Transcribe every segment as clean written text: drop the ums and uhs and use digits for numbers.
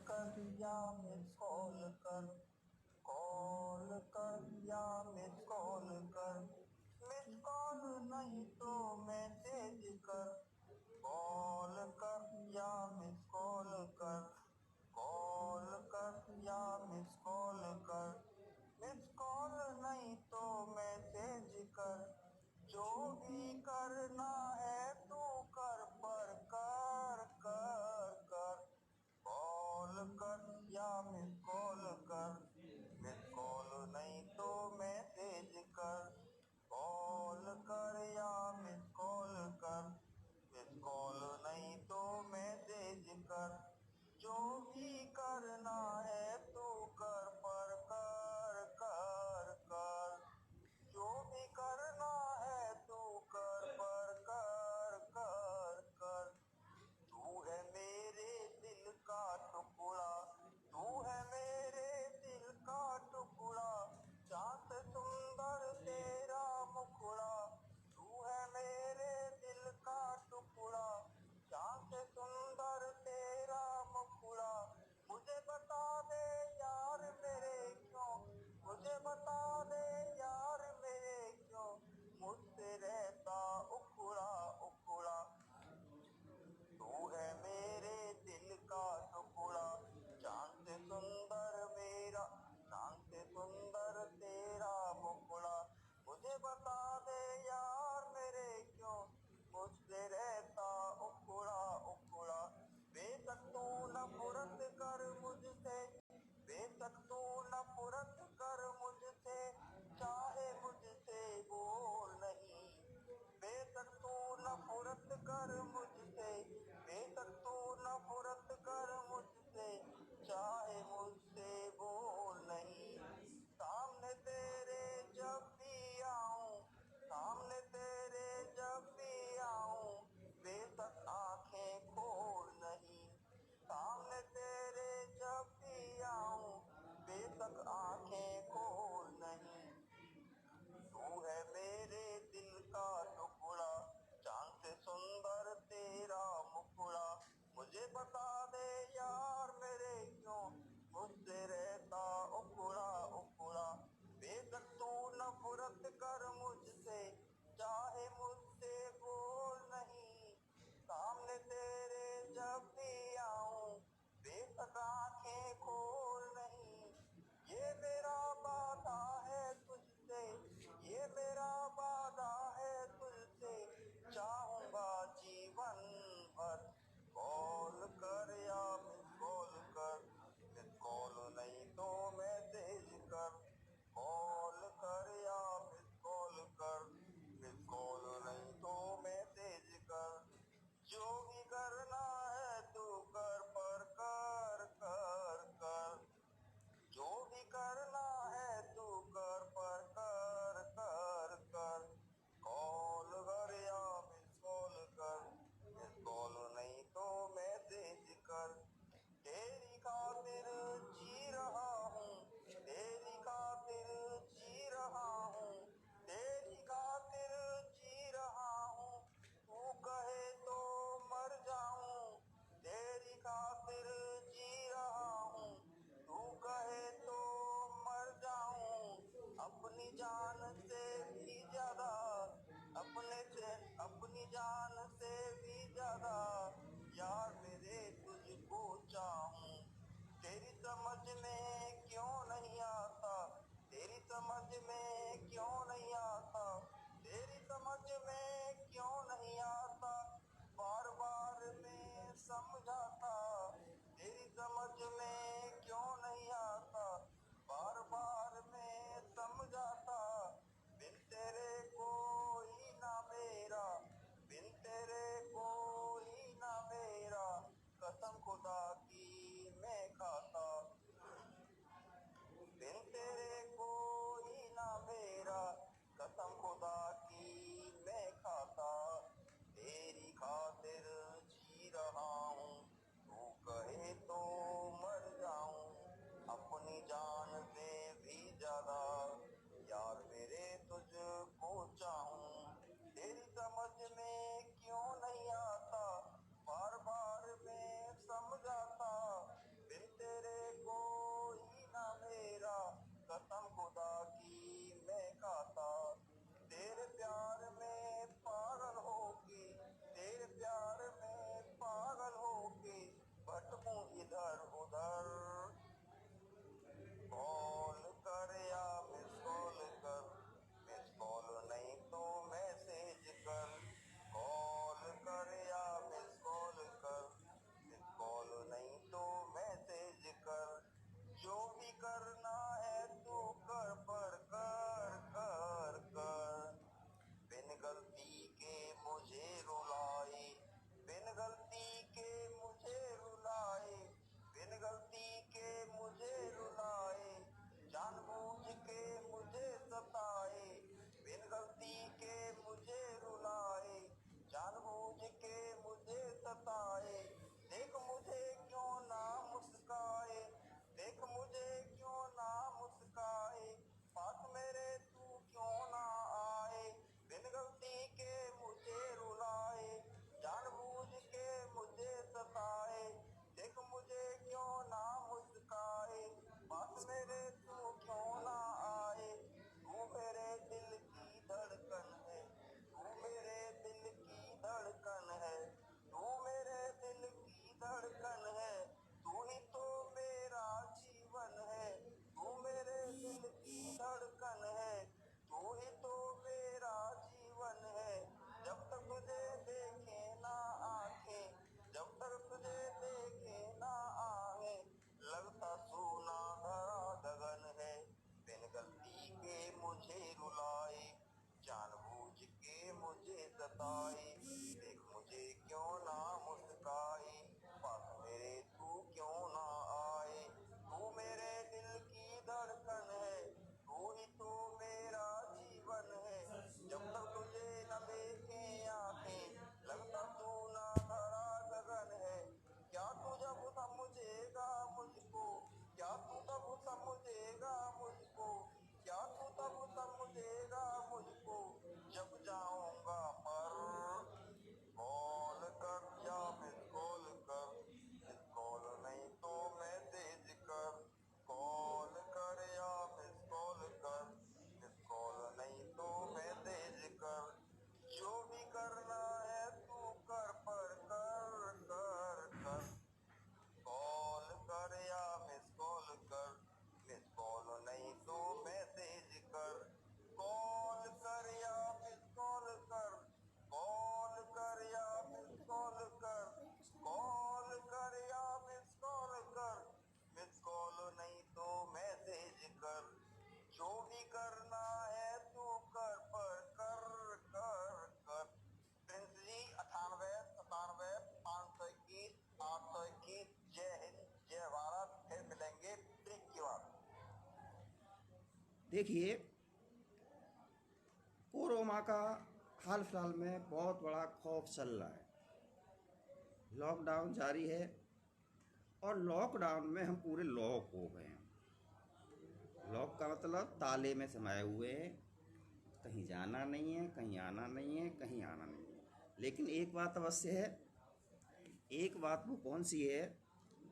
कर या miss call कर या मिस कर, मिस कॉल नहीं तो मैसेज कर, कॉल कर या मिस कर, कॉल कर या मिस कर, मिस कॉल नहीं तो मैसेज कर, जो भी करना है तू कर पर कर कर कर, कॉल कर या मिस कर, मिस कॉल नहीं तो मैसेज कर, कॉल कर या मिस कर, मिस कॉल नहीं तो मैसेज कर, जो भी करना है तू कर पर कर कर कर, जो भी करना है तू कर पर कर कर कर, तू है मेरे दिल का टुकड़ा, तू है मेरे दिल का टुकड़ा, चांद सुंदर तेरा मुखड़ा, तू है मेरे दिल का टुकड़ा, चांद सुंदर तेरा मुखड़ा, मुझे बता दे यार मेरे क्यों, मुझे बता दे यार मेरे क्यों, मुझसे रहता उखड़ा उखड़ा, तू है मेरे दिल का टुकड़ा, चांद से सुंदर मेरा, चांद से सुंदर तेरा मुखड़ा, मुझे बता दे यार मेरे क्यों, मुझसे रहता उखड़ा उखड़ा, बेशक तू नफरत कर मुझसे, बेशक तू नफरत कर मुझसे, चाहे मुझसे बोल नहीं, बेशक तू नफरत कर मुझसे, बेशक तू नफरत कर मुझसे, चाहे मुझसे बोल नहीं, सामने तेरे जब भी आऊं, सामने तेरे जब भी आऊं, बेशक आंखें खोल नहीं, सामने तेरे जब भी आऊं, बेशक आंखें खोल नहीं, तू है मेरे दिल का टुकड़ा, चांद से सुंदर देखिए, कोरोना का हाल फिलहाल में बहुत बड़ा खौफ चल रहा है। लॉकडाउन जारी है और लॉकडाउन में हम पूरे लॉक हो गए हैं। लॉक का मतलब ताले में समाये हुए हैं, कहीं जाना नहीं है, कहीं आना नहीं है, कहीं आना नहीं है। लेकिन एक बात अवश्य है, एक बात वो कौन सी है,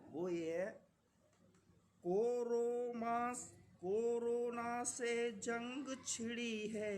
वो ये है, कोरोना से जंग छिड़ी है,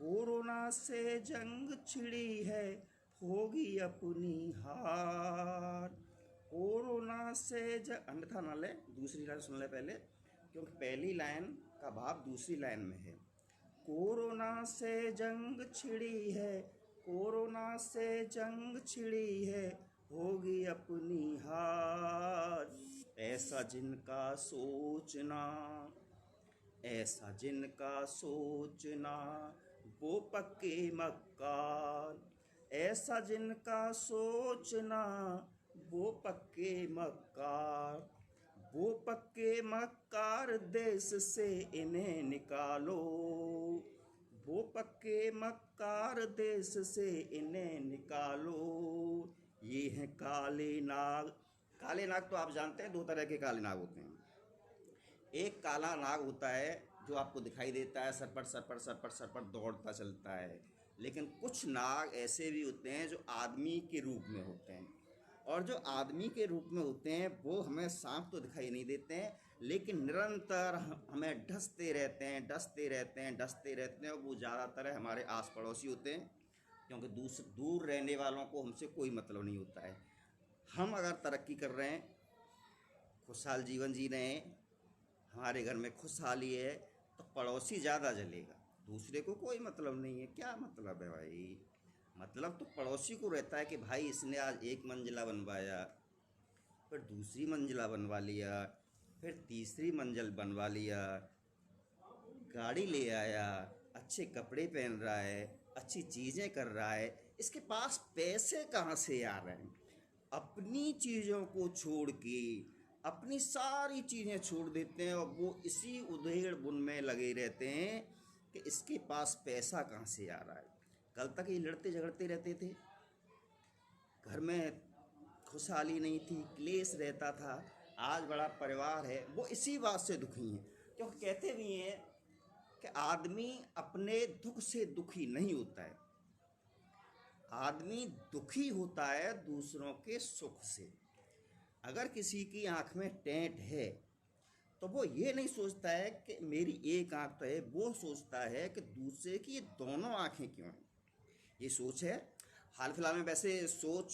कोरोना से जंग छिड़ी है, होगी अपनी हार। कोरोना से अन्यथा ना ले, दूसरी लाइन सुन ले पहले, क्योंकि पहली लाइन का भाव दूसरी लाइन में है। कोरोना से जंग छिड़ी है, कोरोना से जंग छिड़ी है, होगी अपनी हार। ऐसा जिनका सोचना, ऐसा जिनका सोचना, वो पक्के मक्कार। ऐसा जिनका सोचना, वो पक्के मक्कार। वो पक्के मक्कार, देश से इन्हें निकालो। वो पक्के मक्कार, देश से इन्हें निकालो। ये हैं काले नाग। काले नाग तो आप जानते हैं, दो तरह के काले नाग होते हैं। एक काला नाग होता है जो आपको दिखाई देता है, सरपट सरपट सरपट सरपट दौड़ता चलता है। लेकिन कुछ नाग ऐसे भी होते हैं जो आदमी के रूप में होते हैं, और जो आदमी के रूप में होते हैं वो हमें सांप तो दिखाई नहीं देते हैं, लेकिन निरंतर हमें डसते रहते हैं, डसते रहते हैं, डसते रहते हैं। और वो ज़्यादातर हमारे आस पड़ोसी होते हैं, क्योंकि दूर रहने वालों को हमसे कोई मतलब नहीं होता है। हम अगर तरक्की कर रहे हैं, खुशहाल जीवन जी रहे हैं, हमारे घर में खुशहाली है, तो पड़ोसी ज़्यादा जलेगा, दूसरे को कोई मतलब नहीं है। क्या मतलब है भाई? मतलब तो पड़ोसी को रहता है कि भाई इसने आज एक मंजिला बनवाया, फिर दूसरी मंजिला बनवा लिया, फिर तीसरी मंजिल बनवा लिया, गाड़ी ले आया, अच्छे कपड़े पहन रहा है, अच्छी चीज़ें कर रहा है, इसके पास पैसे कहाँ से आ रहे हैं? अपनी चीज़ों को छोड़ के अपनी सारी चीज़ें छोड़ देते हैं, और वो इसी उधेड़ बुन में लगे रहते हैं कि इसके पास पैसा कहाँ से आ रहा है। कल तक ये लड़ते झगड़ते रहते थे, घर में खुशहाली नहीं थी, क्लेश रहता था। आज बड़ा परिवार है, वो इसी बात से दुखी हैं। क्योंकि कहते भी हैं कि आदमी अपने दुख से दुखी नहीं होता है, आदमी दुखी होता है दूसरों के सुख से। अगर किसी की आँख में टेंट है तो वो ये नहीं सोचता है कि मेरी एक आँख तो है, वो सोचता है कि दूसरे की ये दोनों आँखें क्यों हैं। ये सोच है। हाल फिलहाल में वैसे सोच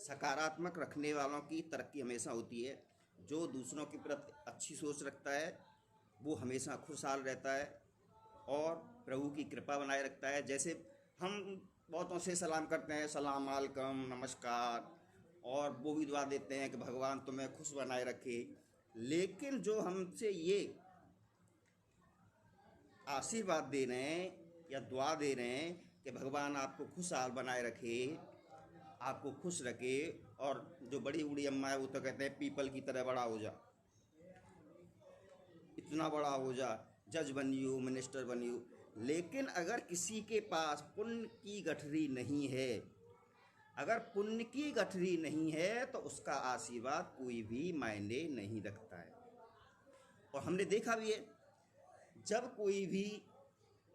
सकारात्मक रखने वालों की तरक्की हमेशा होती है। जो दूसरों के प्रति अच्छी सोच रखता है वो हमेशा खुशहाल रहता है और प्रभु की कृपा बनाए रखता है। जैसे हम बहुतों से सलाम करते हैं, सलाम अलैकुम, नमस्कार, और वो भी दुआ देते हैं कि भगवान तुम्हें खुश बनाए रखे। लेकिन जो हमसे ये आशीर्वाद दे रहे हैं या दुआ दे रहे हैं कि भगवान आपको खुशहाल बनाए रखे, आपको खुश रखे, और जो बड़ी बूढ़ी अम्मा है वो तो कहते हैं पीपल की तरह बड़ा हो जा, इतना बड़ा हो जा, जज बनियो, मिनिस्टर बनियो। लेकिन अगर किसी के पास पुण्य की गठरी नहीं है, अगर पुण्य की गठरी नहीं है, तो उसका आशीर्वाद कोई भी मायने नहीं रखता है। और हमने देखा भी है, जब कोई भी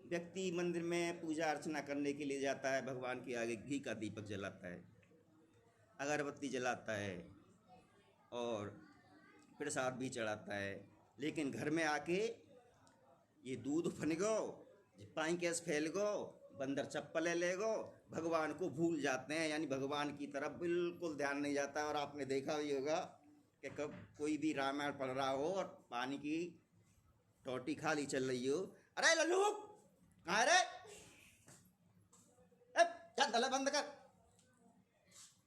व्यक्ति मंदिर में पूजा अर्चना करने के लिए जाता है, भगवान के आगे घी का दीपक जलाता है, अगरबत्ती जलाता है और प्रसाद भी चढ़ाता है। लेकिन घर में आके ये दूध फन गो, पाई कैस फैल गो, बंदर चप्पल ले गो, भगवान को भूल जाते हैं, यानी भगवान की तरफ बिल्कुल ध्यान नहीं जाता है। और आपने देखा भी होगा कि कब कोई भी रामायण पढ़ रहा हो और पानी की टोटी खाली चल रही हो, अरे लल्लू कहाँ रे, क्या गला बंद कर,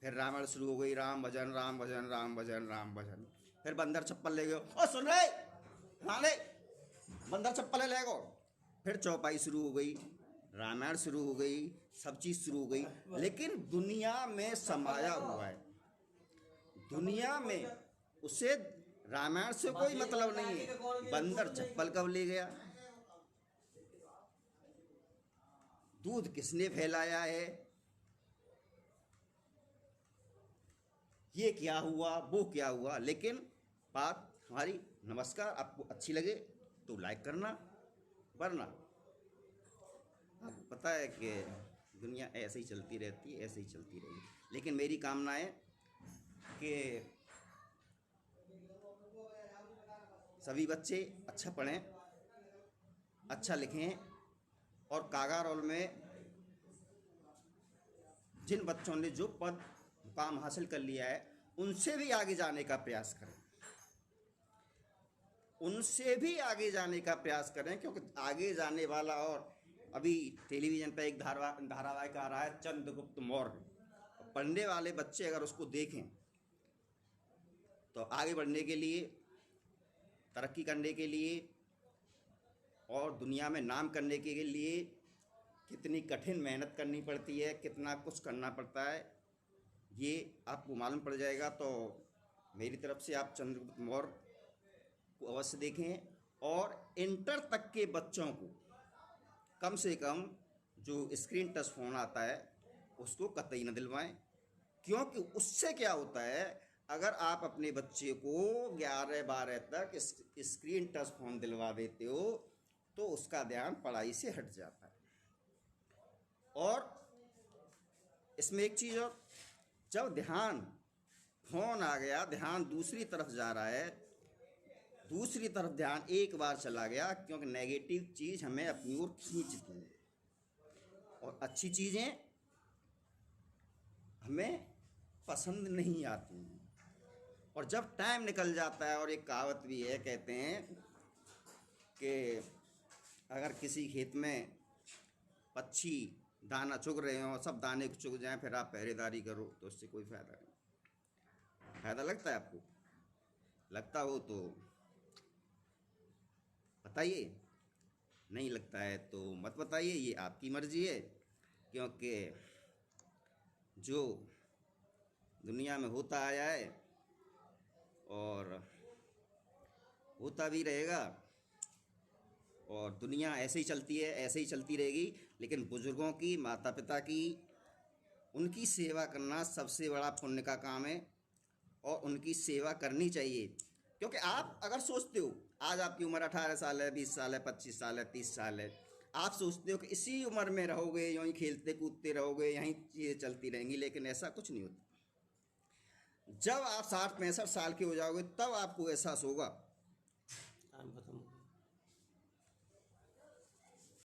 फिर रामायण शुरू हो गई, राम भजन राम भजन राम भजन राम भजन। फिर बंदर चप्पल ले गयो, ओ सुन रहे हाँ ले, बंदर चप्पल ले गो। फिर चौपाई शुरू हो गई, रामायण शुरू हो गई, सब चीज़ शुरू हो गई। लेकिन दुनिया में समाया हुआ है, दुनिया में उसे रामायण से कोई मतलब नहीं है। बंदर चप्पल कब ले गया, दूध किसने फैलाया है, ये क्या हुआ वो क्या हुआ। लेकिन बात हमारी नमस्कार, आपको अच्छी लगे तो लाइक करना, वरना आपको पता है कि दुनिया ऐसे ही चलती रहती है, ऐसे ही चलती रहेगी। लेकिन मेरी कामना है कि सभी बच्चे अच्छा पढ़ें, अच्छा लिखें, और कागा रोल में जिन बच्चों ने जो पद मुकाम हासिल कर लिया है उनसे भी आगे जाने का प्रयास करें, उनसे भी आगे जाने का प्रयास करें। क्योंकि आगे जाने वाला, और अभी टेलीविज़न पर एक धारावाहिक आ रहा है चंद्रगुप्त मौर्य, पढ़ने वाले बच्चे अगर उसको देखें तो आगे बढ़ने के लिए, तरक्की करने के लिए और दुनिया में नाम करने के लिए कितनी कठिन मेहनत करनी पड़ती है, कितना कुछ करना पड़ता है, ये आपको मालूम पड़ जाएगा। तो मेरी तरफ से आप चंद्रगुप्त मौर्य को अवश्य देखें, और इंटर तक के बच्चों को कम से कम जो स्क्रीन टच फ़ोन आता है उसको कतई न दिलवाएं। क्योंकि उससे क्या होता है, अगर आप अपने बच्चे को 11-12 तक स्क्रीन टच फ़ोन दिलवा देते हो तो उसका ध्यान पढ़ाई से हट जाता है। और इसमें एक चीज़ और, जब ध्यान फ़ोन आ गया, ध्यान दूसरी तरफ जा रहा है, दूसरी तरफ ध्यान एक बार चला गया, क्योंकि नेगेटिव चीज़ हमें अपनी ओर खींचती है और अच्छी चीज़ें हमें पसंद नहीं आती हैं। और जब टाइम निकल जाता है, और एक कहावत भी है, कहते हैं कि अगर किसी खेत में पक्षी दाना चुग रहे हों, सब दाने चुग जाएं, फिर आप पहरेदारी करो तो उससे कोई फ़ायदा नहीं। फ़ायदा लगता है आपको? लगता हो तो बताइए, नहीं लगता है तो मत बताइए, ये आपकी मर्जी है। क्योंकि जो दुनिया में होता आया है और होता भी रहेगा, और दुनिया ऐसे ही चलती है, ऐसे ही चलती रहेगी। लेकिन बुजुर्गों की, माता पिता की, उनकी सेवा करना सबसे बड़ा पुण्य का काम है, और उनकी सेवा करनी चाहिए। क्योंकि आप अगर सोचते हो, आज आपकी उम्र 18 साल है, 20 साल है, 25 साल है, 30 साल है, आप सोचते हो कि इसी उम्र में रहोगे, यूँ खेलते कूदते रहोगे, यहीं चीज़ें चलती रहेंगी, लेकिन ऐसा कुछ नहीं होता। जब आप 60-65 साल के हो जाओगे तब आपको एहसास होगा